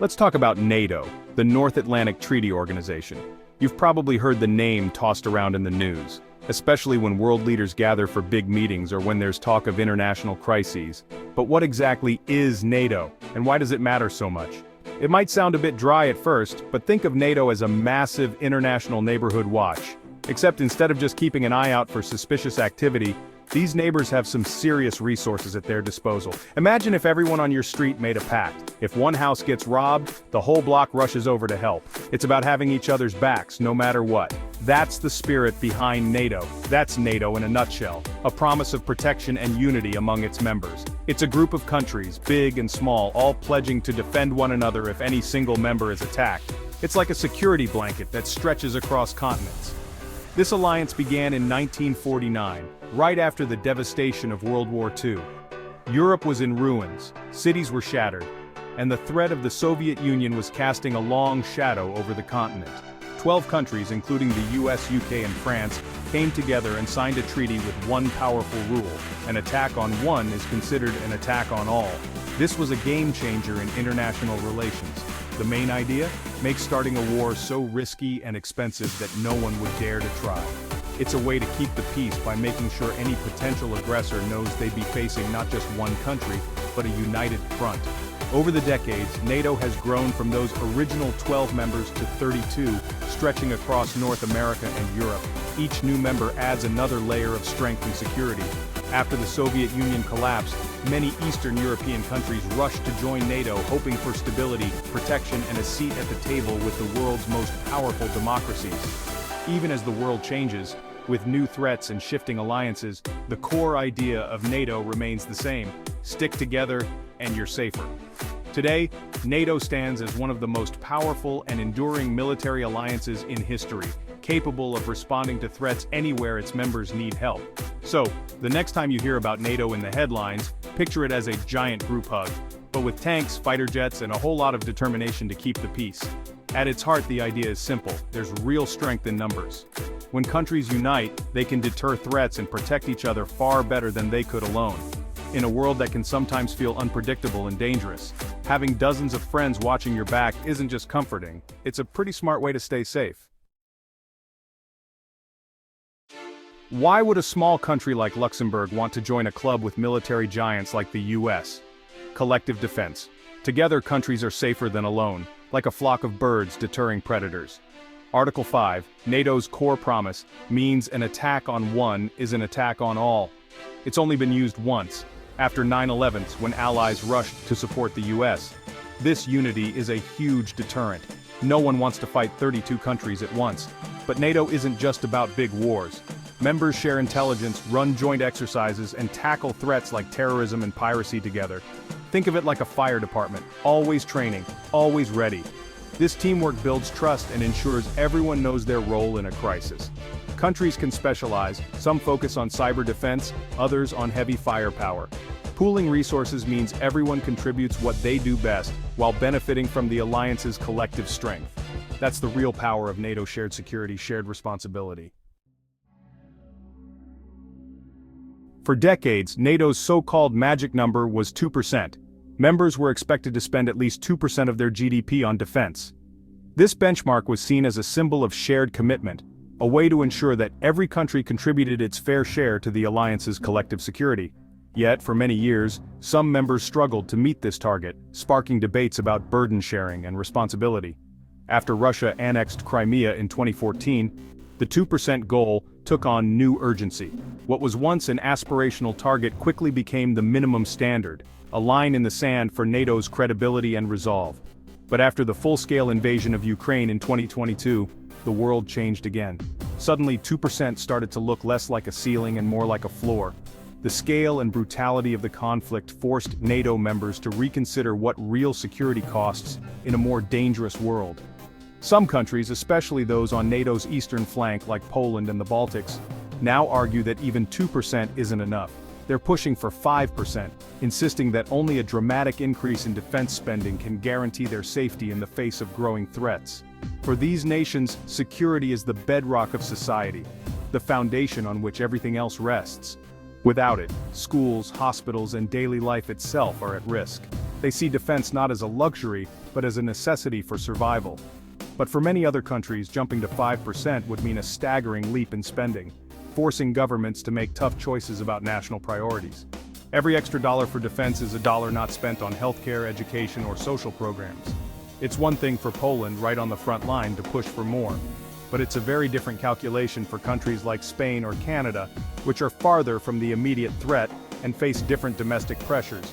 Let's talk about NATO, the North Atlantic Treaty Organization. You've probably heard the name tossed around in the news, especially when world leaders gather for big meetings or when there's talk of international crises. But what exactly is NATO, and why does it matter so much? It might sound a bit dry at first, but think of NATO as a massive international neighborhood watch. Except instead of just keeping an eye out for suspicious activity, these neighbors have some serious resources at their disposal. Imagine if everyone on your street made a pact. If one house gets robbed, the whole block rushes over to help. It's about having each other's backs, no matter what. That's the spirit behind NATO. That's NATO in a nutshell. A promise of protection and unity among its members. It's a group of countries, big and small, all pledging to defend one another if any single member is attacked. It's like a security blanket that stretches across continents. This alliance began in 1949, right after the devastation of World War II. Europe was in ruins, cities were shattered, and the threat of the Soviet Union was casting a long shadow over the continent. 12 countries, including the US, UK, and France, came together and signed a treaty with one powerful rule: an attack on one is considered an attack on all. This was a game changer in international relations. The main idea? Make starting a war so risky and expensive that no one would dare to try. It's a way to keep the peace by making sure any potential aggressor knows they'd be facing not just one country, but a united front. Over the decades, NATO has grown from those original 12 members to 32, stretching across North America and Europe. Each new member adds another layer of strength and security. After the Soviet Union collapsed, many Eastern European countries rushed to join NATO, hoping for stability, protection, and a seat at the table with the world's most powerful democracies. Even as the world changes, with new threats and shifting alliances, the core idea of NATO remains the same: stick together, and you're safer. Today, NATO stands as one of the most powerful and enduring military alliances in history, capable of responding to threats anywhere its members need help. So, the next time you hear about NATO in the headlines, picture it as a giant group hug, but with tanks, fighter jets, and a whole lot of determination to keep the peace. At its heart, the idea is simple: there's real strength in numbers. When countries unite, they can deter threats and protect each other far better than they could alone. In a world that can sometimes feel unpredictable and dangerous, having dozens of friends watching your back isn't just comforting, it's a pretty smart way to stay safe. Why would a small country like Luxembourg want to join a club with military giants like the US? Collective defense. Together, countries are safer than alone, like a flock of birds deterring predators. Article 5, NATO's core promise, means an attack on one is an attack on all. It's only been used once, after 9/11, when allies rushed to support the US. This unity is a huge deterrent. No one wants to fight 32 countries at once. But NATO isn't just about big wars. Members share intelligence, run joint exercises, and tackle threats like terrorism and piracy together. Think of it like a fire department, always training, always ready. This teamwork builds trust and ensures everyone knows their role in a crisis. Countries can specialize, some focus on cyber defense, others on heavy firepower. Pooling resources means everyone contributes what they do best, while benefiting from the alliance's collective strength. That's the real power of NATO: shared security, shared responsibility. For decades, NATO's so-called magic number was 2%. Members were expected to spend at least 2% of their GDP on defense. This benchmark was seen as a symbol of shared commitment, a way to ensure that every country contributed its fair share to the alliance's collective security. Yet, for many years, some members struggled to meet this target, sparking debates about burden sharing and responsibility. After Russia annexed Crimea in 2014, the 2% goal took on new urgency. What was once an aspirational target quickly became the minimum standard, a line in the sand for NATO's credibility and resolve. But after the full-scale invasion of Ukraine in 2022, the world changed again. Suddenly, 2% started to look less like a ceiling and more like a floor. The scale and brutality of the conflict forced NATO members to reconsider what real security costs in a more dangerous world. Some countries, especially those on NATO's eastern flank like Poland and the Baltics, now argue that even 2% isn't enough. They're pushing for 5%, insisting that only a dramatic increase in defense spending can guarantee their safety in the face of growing threats. For these nations, security is the bedrock of society, the foundation on which everything else rests. Without it, schools, hospitals, and daily life itself are at risk. They see defense not as a luxury, but as a necessity for survival. But for many other countries, jumping to 5% would mean a staggering leap in spending, forcing governments to make tough choices about national priorities. Every extra dollar for defense is a dollar not spent on healthcare, education, or social programs. It's one thing for Poland, right on the front line, to push for more. But it's a very different calculation for countries like Spain or Canada, which are farther from the immediate threat and face different domestic pressures.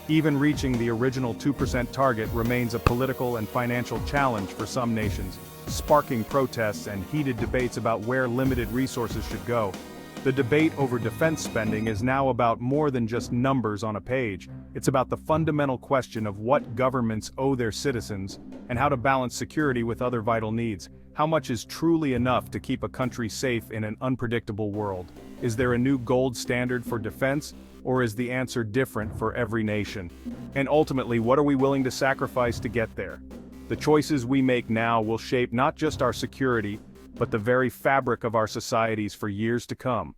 Even reaching the original 2% target remains a political and financial challenge for some nations, sparking protests and heated debates about where limited resources should go. The debate over defense spending is now about more than just numbers on a page. It's about the fundamental question of what governments owe their citizens and how to balance security with other vital needs. How much is truly enough to keep a country safe in an unpredictable world? Is there a new gold standard for defense, or is the answer different for every nation? And ultimately, what are we willing to sacrifice to get there? The choices we make now will shape not just our security, but the very fabric of our societies for years to come.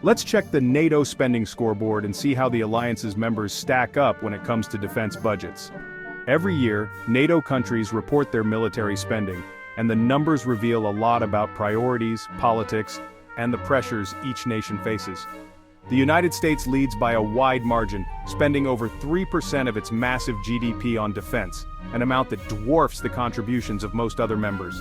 Let's check the NATO spending scoreboard and see how the alliance's members stack up when it comes to defense budgets. Every year, NATO countries report their military spending, and the numbers reveal a lot about priorities, politics, and the pressures each nation faces. The United States leads by a wide margin, spending over 3% of its massive GDP on defense, an amount that dwarfs the contributions of most other members.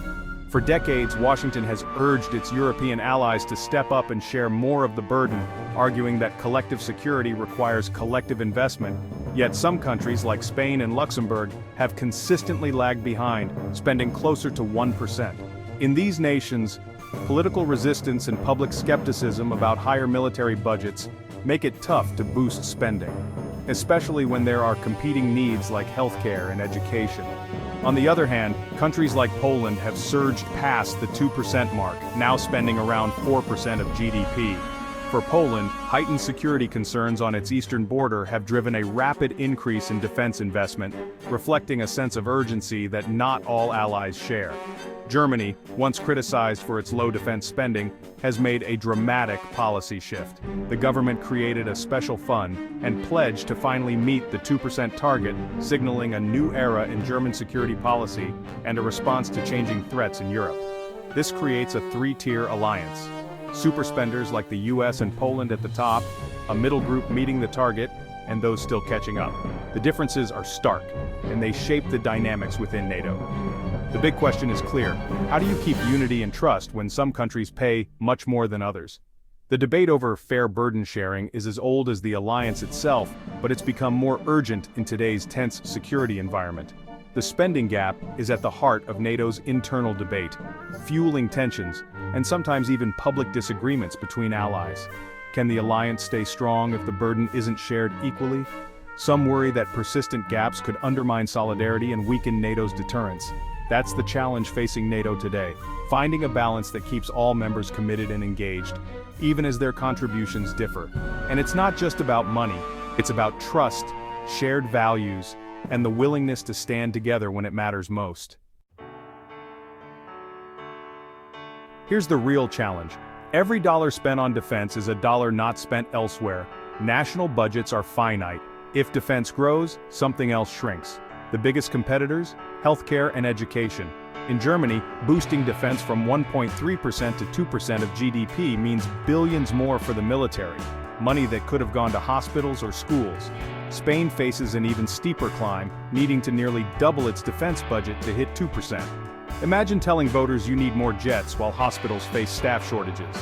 For decades, Washington has urged its European allies to step up and share more of the burden, arguing that collective security requires collective investment. Yet some countries like Spain and Luxembourg have consistently lagged behind, spending closer to 1%. In these nations, political resistance and public skepticism about higher military budgets make it tough to boost spending, especially when there are competing needs like healthcare and education. On the other hand, countries like Poland have surged past the 2% mark, now spending around 4% of GDP. For Poland, heightened security concerns on its eastern border have driven a rapid increase in defense investment, reflecting a sense of urgency that not all allies share. Germany, once criticized for its low defense spending, has made a dramatic policy shift. The government created a special fund and pledged to finally meet the 2% target, signaling a new era in German security policy and a response to changing threats in Europe. This creates a three-tier alliance. Super spenders like the US and Poland at the top, a middle group meeting the target, and those still catching up. The differences are stark, and they shape the dynamics within NATO. The big question is clear: how do you keep unity and trust when some countries pay much more than others? The debate over fair burden sharing is as old as the alliance itself, but it's become more urgent in today's tense security environment. The spending gap is at the heart of NATO's internal debate, fueling tensions, and sometimes even public disagreements between allies. Can the alliance stay strong if the burden isn't shared equally? Some worry that persistent gaps could undermine solidarity and weaken NATO's deterrence. That's the challenge facing NATO today, finding a balance that keeps all members committed and engaged, even as their contributions differ. And it's not just about money, it's about trust, shared values, and the willingness to stand together when it matters most. Here's the real challenge. Every dollar spent on defense is a dollar not spent elsewhere. National budgets are finite. If defense grows, something else shrinks. The biggest competitors? Healthcare and education. In Germany, boosting defense from 1.3% to 2% of GDP means billions more for the military, money that could have gone to hospitals or schools. Spain faces an even steeper climb, needing to nearly double its defense budget to hit 2%. Imagine telling voters you need more jets while hospitals face staff shortages.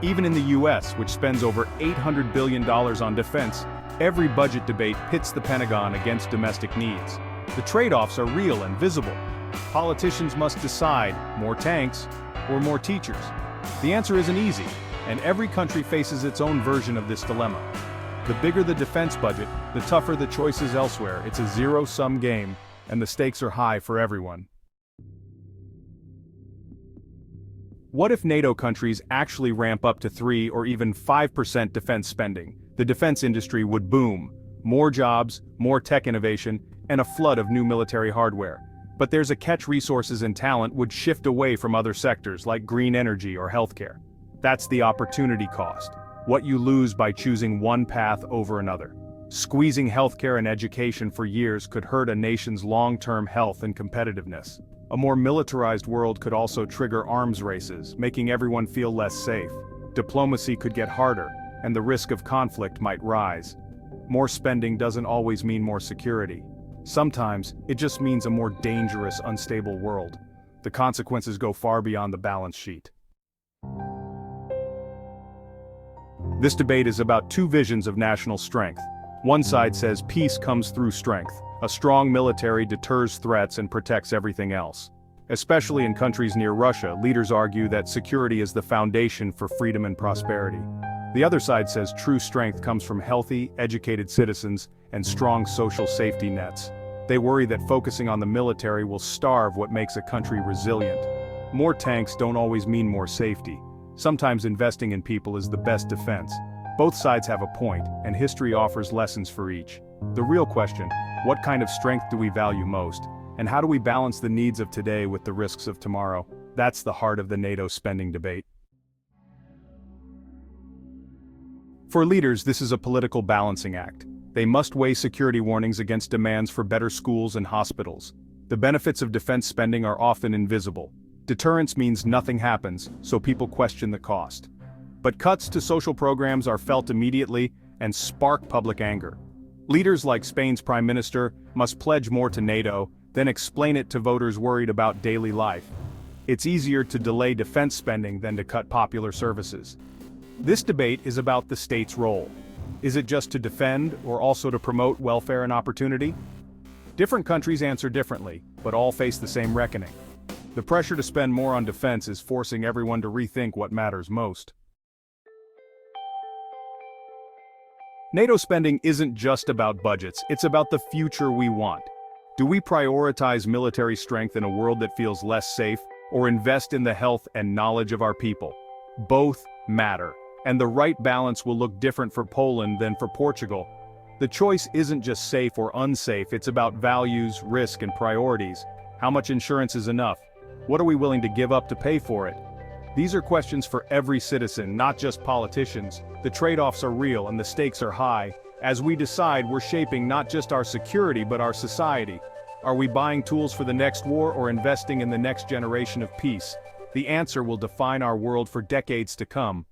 Even in the US, which spends over $800 billion on defense, every budget debate pits the Pentagon against domestic needs. The trade-offs are real and visible. Politicians must decide: more tanks or more teachers. The answer isn't easy, and every country faces its own version of this dilemma. The bigger the defense budget, the tougher the choices elsewhere. It's a zero-sum game, and the stakes are high for everyone. What if NATO countries actually ramp up to 3 or even 5% defense spending? The defense industry would boom. More jobs, more tech innovation, and a flood of new military hardware. But there's a catch: resources and talent would shift away from other sectors like green energy or healthcare. That's the opportunity cost. What you lose by choosing one path over another. Squeezing healthcare and education for years could hurt a nation's long-term health and competitiveness. A more militarized world could also trigger arms races, making everyone feel less safe. Diplomacy could get harder, and the risk of conflict might rise. More spending doesn't always mean more security. Sometimes, it just means a more dangerous, unstable world. The consequences go far beyond the balance sheet. This debate is about two visions of national strength. One side says peace comes through strength. A strong military deters threats and protects everything else. Especially in countries near Russia, leaders argue that security is the foundation for freedom and prosperity. The other side says true strength comes from healthy, educated citizens and strong social safety nets. They worry that focusing on the military will starve what makes a country resilient. More tanks don't always mean more safety. Sometimes investing in people is the best defense. Both sides have a point, and history offers lessons for each. The real question, what kind of strength do we value most? And how do we balance the needs of today with the risks of tomorrow? That's the heart of the NATO spending debate. For leaders, this is a political balancing act. They must weigh security warnings against demands for better schools and hospitals. The benefits of defense spending are often invisible. Deterrence means nothing happens, so people question the cost. But cuts to social programs are felt immediately and spark public anger. Leaders like Spain's Prime Minister must pledge more to NATO, then explain it to voters worried about daily life. It's easier to delay defense spending than to cut popular services. This debate is about the state's role. Is it just to defend or also to promote welfare and opportunity? Different countries answer differently, but all face the same reckoning. The pressure to spend more on defense is forcing everyone to rethink what matters most. NATO spending isn't just about budgets, it's about the future we want. Do we prioritize military strength in a world that feels less safe, or invest in the health and knowledge of our people? Both matter, and the right balance will look different for Poland than for Portugal. The choice isn't just safe or unsafe, it's about values, risk, and priorities. How much insurance is enough? What are we willing to give up to pay for it? These are questions for every citizen, not just politicians. The trade-offs are real and the stakes are high. As we decide, we're shaping not just our security but our society. Are we buying tools for the next war or investing in the next generation of peace? The answer will define our world for decades to come.